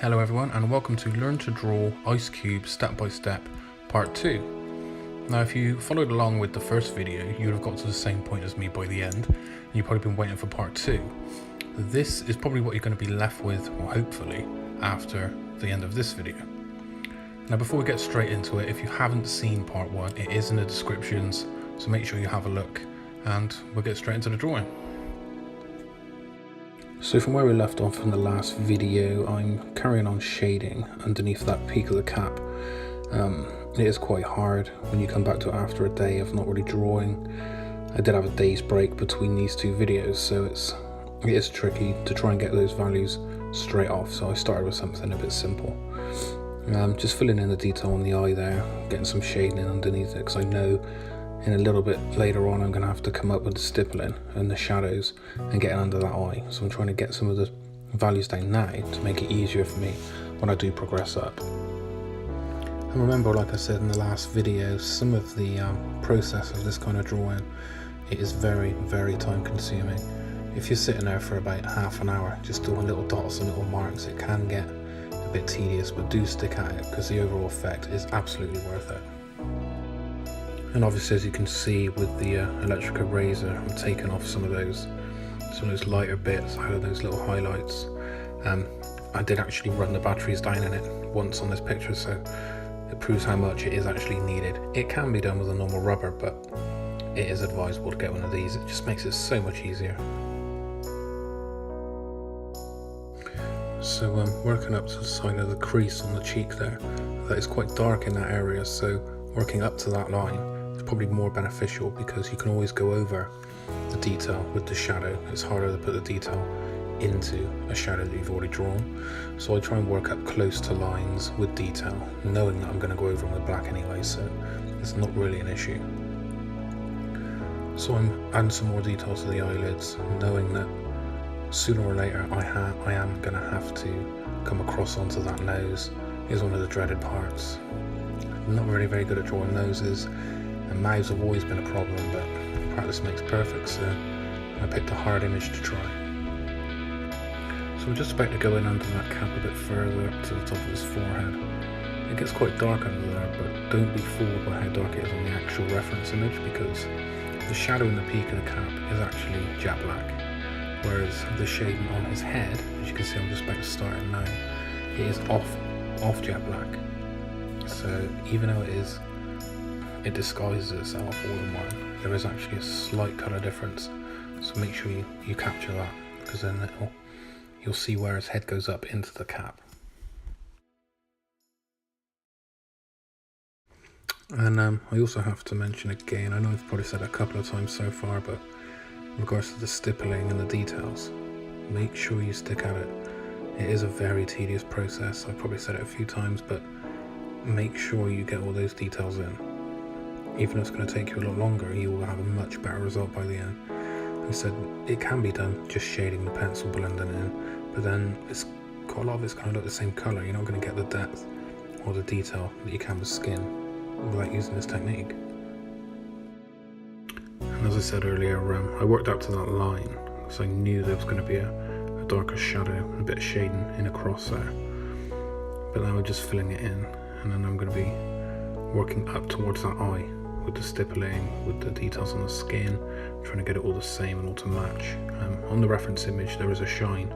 Hello everyone, and welcome to Learn to Draw Ice Cube Step by Step Part 2. Now if you followed along with the first video, you would have got to the same point as me by the end, and you've probably been waiting for Part 2. This is probably what you're going to be left with, or hopefully, after the end of this video. Now before we get straight into it, if you haven't seen Part 1, it is in the descriptions, so make sure you have a look, and we'll get straight into the drawing. So from where we left off in the last video, I'm carrying on shading underneath that peak of the cap. It is quite hard when you come back to it after a day of not really drawing. I did have a day's break between these two videos, so it is tricky to try and get those values straight off, so I started with something a bit simple. Just filling in the detail on the eye there, getting some shading in underneath it, because I know in a little bit later on I'm going to have to come up with the stippling and the shadows and getting under that eye, so I'm trying to get some of the values down now to make it easier for me when I do progress up. And remember, like I said in the last video, some of the process of this kind of drawing, it is very, very time consuming. If you're sitting there for about half an hour just doing little dots and little marks, it can get a bit tedious, but do stick at it because the overall effect is absolutely worth it. And obviously, as you can see with the electric eraser, I'm taking off some of those lighter bits out of those little highlights. I did actually run the batteries down in it once on this picture, so it proves how much it is actually needed. It can be done with a normal rubber, but it is advisable to get one of these. It just makes it so much easier. So working up to the side of the crease on the cheek there, that is quite dark in that area, so working up to that line is probably more beneficial because you can always go over the detail with the shadow. It's harder to put the detail into a shadow that you've already drawn. So I try and work up close to lines with detail, knowing that I'm going to go over them with black anyway, so it's not really an issue. So I'm adding some more detail to the eyelids, knowing that sooner or later I am going to have to come across onto that nose. Is one of the dreaded parts. I'm not really very good at drawing noses, and mouths have always been a problem, but practice makes perfect, so I picked a hard image to try. So we're just about to go in under that cap a bit further up to the top of his forehead. It gets quite dark under there, but don't be fooled by how dark it is on the actual reference image, because the shadow in the peak of the cap is actually jet black, whereas the shading on his head, as you can see I'm just about to start it now, it is off jet black. So even though it disguises itself all in one, there is actually a slight colour difference, so make sure you capture that, because then you'll see where his head goes up into the cap. And I also have to mention again, I know I've probably said it a couple of times so far, but in regards to the stippling and the details, make sure you stick at it. It is a very tedious process. I've probably said it a few times, but make sure you get all those details in. Even if it's going to take you a lot longer, you will have a much better result by the end. I said it can be done just shading the pencil, blending in, but then it's quite a lot of it's going to look the same colour. You're not going to get the depth or the detail that you can with skin without using this technique. And as I said earlier, I worked up to that line because I knew there was going to be a darker shadow and a bit of shading in across there. But now we're just filling it in, and then I'm going to be working up towards that eye with the stippling, with the details on the skin, trying to get it all the same and all to match. On the reference image there is a shine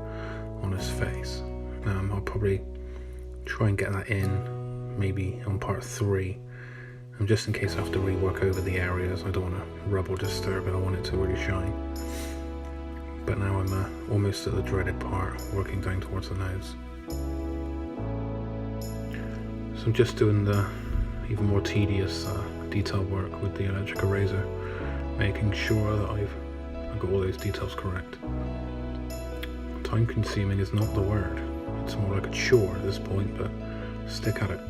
on his face. I'll probably try and get that in maybe on part 3, and just in case I have to rework over the areas, I don't want to rub or disturb it, I want it to really shine. But now I'm almost at the dreaded part, working down towards the nose. So I'm just doing the even more tedious detail work with the electric eraser, making sure that I've got all those details correct. Time consuming is not the word, it's more like a chore at this point, but stick at it.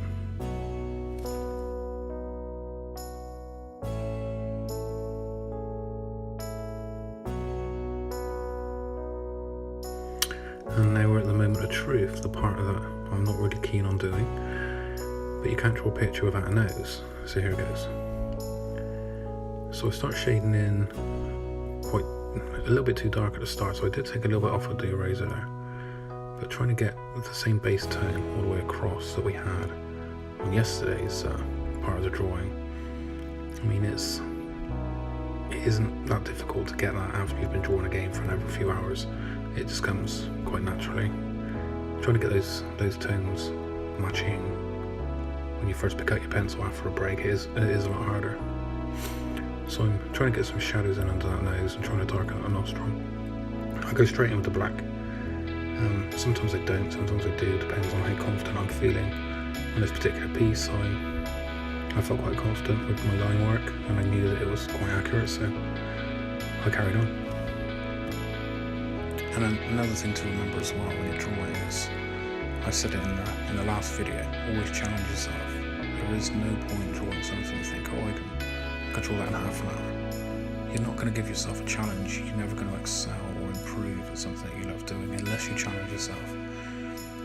And now we're at the moment of truth, the part that I'm not really keen on doing. But you can't draw a picture without a nose, so here it goes. So I start shading in quite a little bit too dark at the start, so I did take a little bit off with the eraser there. but trying to get the same base tone all the way across that we had on yesterday's part of the drawing. I mean, it isn't that difficult to get that after you've been drawing a game for another few hours. It just comes quite naturally. Trying to get those tones matching when you first pick out your pencil after a break, it is a lot harder. So I'm trying to get some shadows in under that nose and trying to darken out a nostril. I go straight in with the black. Sometimes I don't, sometimes I do, depends on how confident I'm feeling on this particular piece. I felt quite confident with my line work and I knew that it was quite accurate, so I carried on. And another thing to remember as well when you're drawing is, I said it in the last video, always challenge yourself. There is no point drawing something you think, oh, I can draw that in half an hour. You're not going to give yourself a challenge. You're never going to excel or improve at something that you love doing unless you challenge yourself.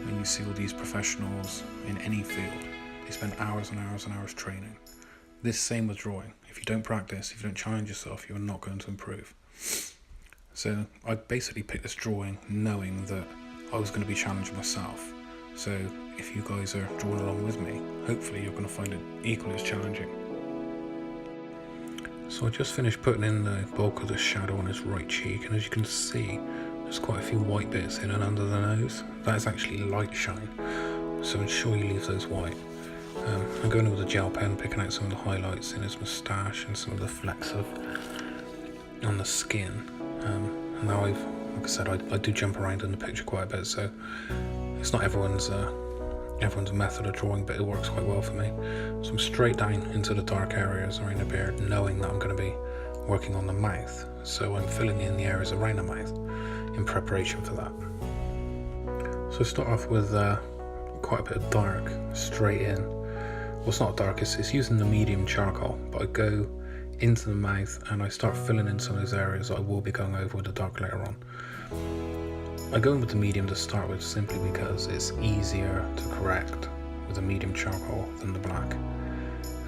When you see all these professionals in any field, they spend hours and hours and hours training. This same with drawing. If you don't practice, if you don't challenge yourself, you're not going to improve. So I basically picked this drawing knowing that I was going to be challenged myself. So if you guys are drawing along with me, hopefully you're going to find it equally as challenging. So I just finished putting in the bulk of the shadow on his right cheek, and as you can see, there's quite a few white bits in and under the nose. That is actually light shine, so ensure you leave those white. I'm going in with a gel pen, picking out some of the highlights in his moustache and some of the flecks on the skin. And now like I said, I do jump around in the picture quite a bit, so it's not everyone's method of drawing, but it works quite well for me. So I'm straight down into the dark areas around the beard, knowing that I'm going to be working on the mouth. So I'm filling in the areas around the mouth in preparation for that. So I start off with quite a bit of dark straight in. Well, it's not dark, it's using the medium charcoal, but I go into the mouth and I start filling in some of those areas that I will be going over with the dark later on. I go in with the medium to start with simply because it's easier to correct with a medium charcoal than the black.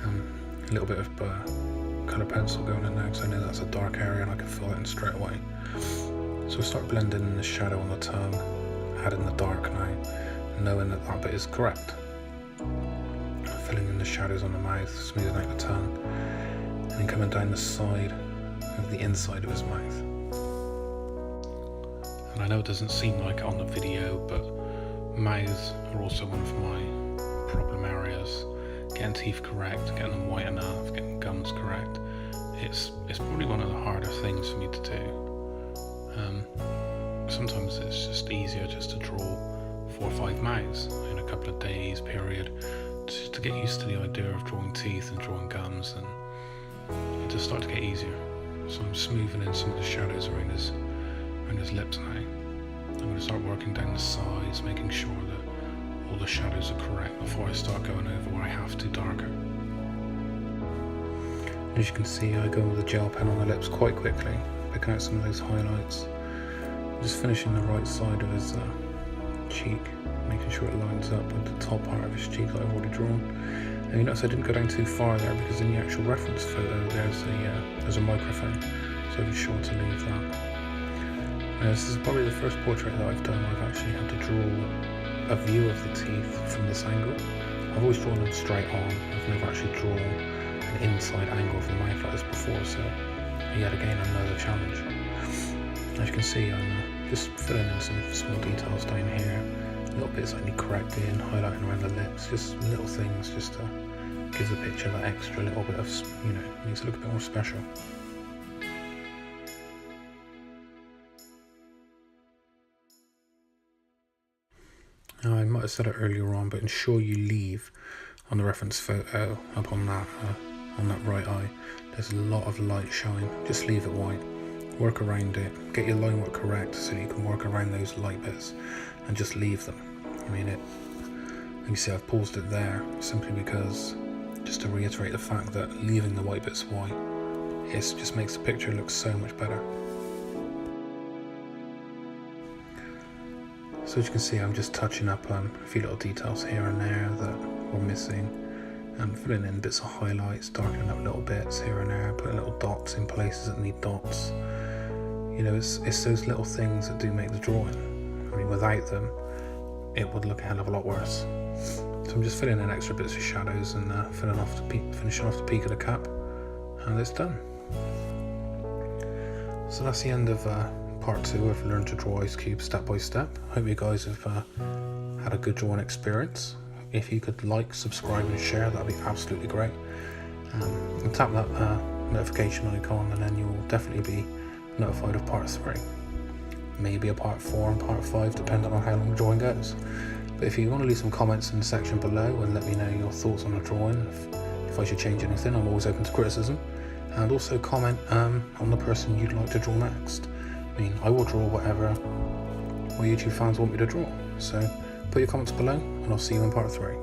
A little bit of colour pencil going in there because I know that's a dark area and I can fill it in straight away. So I start blending in the shadow on the tongue, adding the dark now, knowing that that bit is correct. Filling in the shadows on the mouth, smoothing out the tongue, and then coming down the side of the inside of his mouth. And I know it doesn't seem like it on the video, but mouths are also one of my problem areas. Getting teeth correct, getting them white enough, getting gums correct. It's probably one of the harder things for me to do. Sometimes it's just easier just to draw 4 or 5 mouths in a couple of days period, just to get used to the idea of drawing teeth and drawing gums, and it just start to get easier. So I'm smoothing in some of the shadows around his lips now. I'm going to start working down the sides, making sure that all the shadows are correct before I start going over where I have to darker. As you can see, I go with the gel pen on the lips quite quickly, picking out some of those highlights. Just finishing the right side of his cheek, making sure it lines up with the top part of his cheek that I've already drawn. And you notice I didn't go down too far there because in the actual reference photo there's a microphone, so be sure to leave that. Now, this is probably the first portrait that I've done I've actually had to draw a view of the teeth from this angle. I've always drawn them straight on, I've never actually drawn an inside angle of the mouth like this before, so yet again another challenge. As you can see, I'm just filling in some small details down here, little bits I need correcting, highlighting around the lips, just little things just to give the picture that extra little bit of, makes it look a bit more special. Now, I might have said it earlier on, but ensure you leave on the reference photo up on that right eye. There's a lot of light shine. Just leave it white. Work around it. Get your line work correct so you can work around those light bits and just leave them. I mean, you can see I've paused it there simply because, just to reiterate the fact that leaving the white bits white, it just makes the picture look so much better. So as you can see, I'm just touching up a few little details here and there that were missing. I'm filling in bits of highlights, darkening up little bits here and there, putting little dots in places that need dots. You know, it's those little things that do make the drawing. I mean, without them, it would look a hell of a lot worse. So I'm just filling in extra bits of shadows and finishing off the peak of the cap, and it's done. So that's the end of part 2 of Learn to Draw Ice Cube step by step. Hope you guys have had a good drawing experience. If you could like, subscribe and share, that'd be absolutely great. And tap that notification icon, and then you will definitely be notified of part 3. Maybe a part 4 and part 5, depending on how long the drawing goes. But if you want to leave some comments in the section below and let me know your thoughts on the drawing, if I should change anything, I'm always open to criticism. And also comment on the person you'd like to draw next. I mean, I will draw whatever my YouTube fans want me to draw. So put your comments below, and I'll see you in part 3.